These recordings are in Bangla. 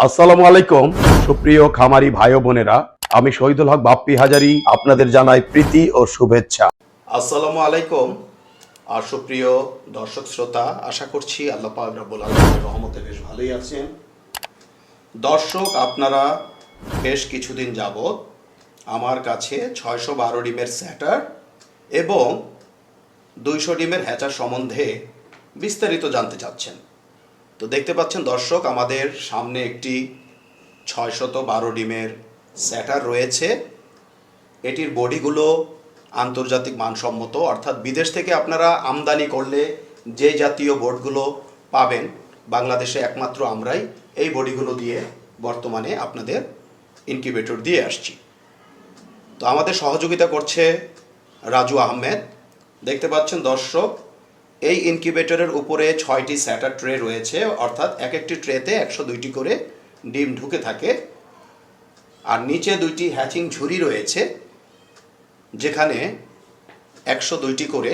আসসালামু আলাইকুম সুপ্রিয় খামারি ভাই ও বোনেরা, আমি শহীদুল হক বাপ্পি হাজারি আপনাদের জানাই প্রীতি ও শুভেচ্ছা। আসসালামু আলাইকুম। আর সুপ্রিয় দর্শক শ্রোতা, আশা করছি আল্লাহ পাক রব্বুল আলামিনের রহমতে বেশ ভালোই আছেন। দর্শক, আপনারা বেশ কিছুদিন যাবত আমার কাছে 612 ডিমের স্যাটার এবং 200 ডিমের হ্যাচার সম্বন্ধে বিস্তারিত জানতে চাচ্ছেন। তো দেখতে পাচ্ছেন দর্শক, আমাদের সামনে একটি 612 ডিমের স্যাটার রয়েছে। এটির বডিগুলো আন্তর্জাতিক মানসম্মত, অর্থাৎ বিদেশ থেকে আপনারা আমদানি করলে যে জাতীয় বোর্ডগুলো পাবেন, বাংলাদেশে একমাত্র আমরাই এই বডিগুলো দিয়ে বর্তমানে আপনাদের ইনকিউবেটর দিয়ে আসছি। তো আমাদের সহযোগিতা করছে রাজু আহমেদ। দেখতে পাচ্ছেন দর্শক, এই ইনকিউবেটরের উপরে 6টি স্যাটার ট্রে রয়েছে, অর্থাৎ এক একটি ট্রেতে 102টি করে ডিম ঢুকে থাকে। আর নিচে 2টি হ্যাচিং ঝুড়ি রয়েছে, যেখানে 102টি করে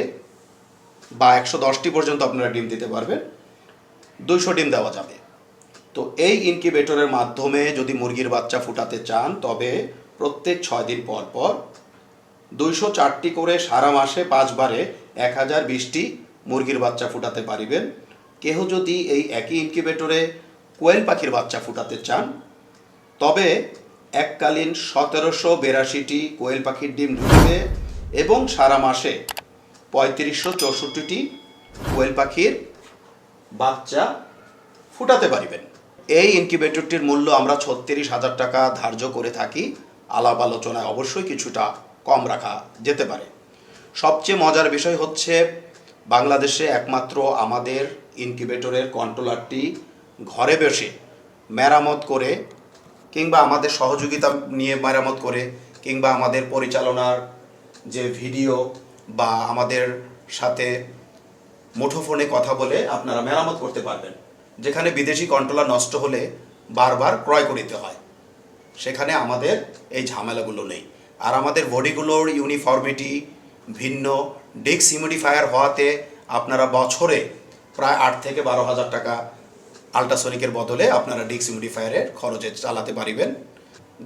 বা 110টি পর্যন্ত আপনারা ডিম দিতে পারবেন, 200 ডিম দেওয়া যাবে। তো এই ইনকিউবেটরের মাধ্যমে যদি মুরগির বাচ্চা ফুটাতে চান, তবে প্রত্যেক 6 দিন পর পর 204টি করে সারা মাসে 5 বারে 1020টি মুরগির বাচ্চা ফুটাতে পারিবেন। কেহ যদি এই একই ইনকিউবেটরে কোয়েল পাখির বাচ্চা ফুটাতে চান, তবে এককালীন 1782টি কোয়েল পাখির ডিম ঢুকবে এবং সারা মাসে 3564টি কোয়েল পাখির বাচ্চা ফুটাতে পারিবেন। এই ইনকিউবেটরটির মূল্য আমরা 36,000 টাকা ধার্য করে থাকি। আলাপ আলোচনায় অবশ্যই কিছুটা কম রাখা যেতে পারে। সবচেয়ে মজার বিষয় হচ্ছে, বাংলাদেশে একমাত্র আমাদের ইনকিউবেটরের কন্ট্রোলারটি ঘরে বসে মেরামত করে, কিংবা আমাদের সহযোগিতা নিয়ে মেরামত করে, কিংবা আমাদের পরিচালনার যে ভিডিও বা আমাদের সাথে মুঠোফোনে কথা বলে আপনারা মেরামত করতে পারবেন। যেখানে বিদেশি কন্ট্রোলার নষ্ট হলে বারবার ক্রয় করিতে হয়, সেখানে আমাদের এই ঝামেলাগুলো নেই। আর আমাদের বডিগুলোর ইউনিফর্মিটি ভিন্ন, ডিস্ক হিউমিডিফায়ার হওয়াতে আপনারা বছরে প্রায় 8 থেকে 12,000 টাকা আল্ট্রাসনিকের বদলে আপনারা ডিস্ক হিউমিডিফায়ারের খরচে চালাতে পারিবেন।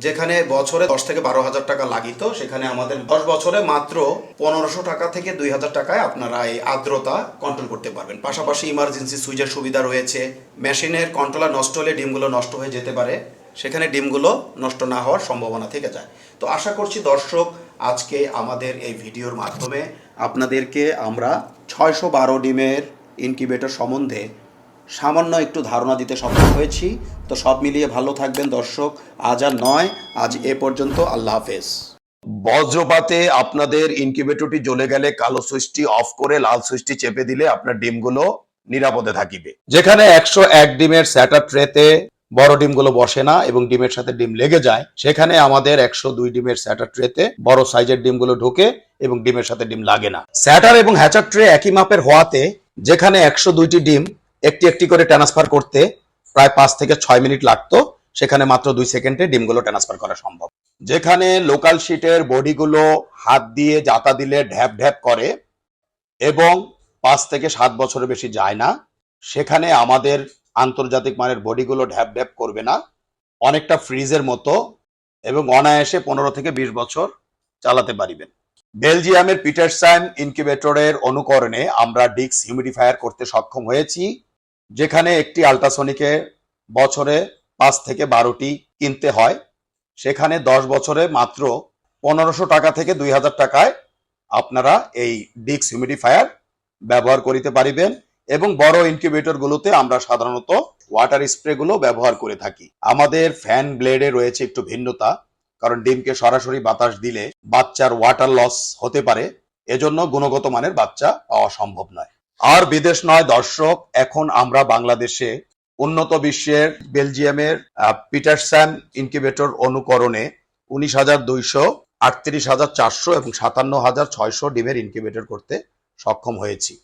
যেখানে বছরে 10 থেকে 12,000 টাকা লাগিত, সেখানে আমাদের 10 বছরে মাত্র 1500 টাকা থেকে 2,000 টাকায় আপনারা এই আর্দ্রতা কন্ট্রোল করতে পারবেন। পাশাপাশি ইমার্জেন্সি সুইচের সুবিধা রয়েছে। মেশিনের কন্ট্রোলার নষ্ট হলে ডিমগুলো নষ্ট হয়ে যেতে পারে, সেখানে ডিমগুলো নষ্ট না হওয়ার সম্ভাবনা থেকে যায়। তো আশা করছি দর্শক, আজকে আমাদের এই ভিডিওর মাধ্যমে আপনাদেরকে আমরা 612 ডিমের ইনকিউবেটর সম্বন্ধে সামান্য একটু ধারণা দিতে সক্ষম হয়েছি। তো সব মিলিয়ে ভালো থাকবেন দর্শক। আজ আর নয়, আজ এ পর্যন্ত। আল্লাহ হাফেজ। বজ্রপাতে আপনাদের ইনকিউবেটরটি জ্বলে গেলে কালো সুইচটি অফ করে লাল সুইচটি চেপে দিলে আপনার ডিমগুলো নিরাপদে থাকিবে। যেখানে 101 ডিমের স্যাটার ট্রেতে বড় ডিমগুলো বসে না এবং ডিমের সাথে ডিম লেগে যায়, সেখানে আমাদের 102 ডিমের স্যাটার ট্রেতে বড় সাইজের ডিমগুলো ঢোকে এবং ডিমের সাথে ডিম লাগে না। স্যাটার এবং হ্যাচার ট্রে একই মাপের হওয়াতে যেখানে 102টি ডিম একটি একটি করে ট্রান্সফার করতে প্রায় 5 থেকে 6 মিনিট লাগতো, সেখানে মাত্র 2 সেকেন্ডে ডিমগুলো ট্রান্সফার করা সম্ভব। যেখানে লোকাল শিটের বডিগুলো হাত দিয়ে জাতা দিলে ঢ্যাপ ঢ্যাপ করে এবং 5 থেকে 7 বছরের বেশি যায় না, সেখানে আমাদের আন্তর্জাতিক মানের বডিগুলো ঢ্যাপ ঢ্যাপ করবে না, অনেকটা ফ্রিজের মতো, এবং অনায়াসে 15 থেকে 20 বছর চালাতে পারিবেন। বেলজিয়ামের পিটারসান ইনকিউবেটরের অনুকরণে আমরা ডিস্ক হিউমিডিফায়ার করতে সক্ষম হয়েছি, যেখানে একটি আল্ট্রাসনিকে বছরে 5 থেকে 12টি কিনতে হয়, সেখানে 10 বছরে মাত্র 1500 টাকা থেকে 2000 টাকায় আপনারা এই ডিস্ক হিউমিডিফায়ার ব্যবহার করিতে পারিবেন। এবং বড় ইনকিউবেটর গুলোতে আমরা সাধারণত ওয়াটার স্প্রে গুলো ব্যবহার করে থাকি। আমাদের ফ্যান ব্লেডে রয়েছে একটু ভিন্নতা, কারণ ডিমকে সরাসরি বাতাস দিলে বাচ্চার ওয়াটার লস হতে পারে, এজন্য গুণগত মানের বাচ্চা পাওয়া সম্ভব নয়। আর বিদেশ নয় দর্শক, এখন আমরা বাংলাদেশে উন্নত বিশ্বের বেলজিয়ামের পিটারসান ইনকিউবেটর অনুকরণে 19,200, 38,400 এবং 57,600 ডিমের ইনকিউবেটর করতে সক্ষম হয়েছি।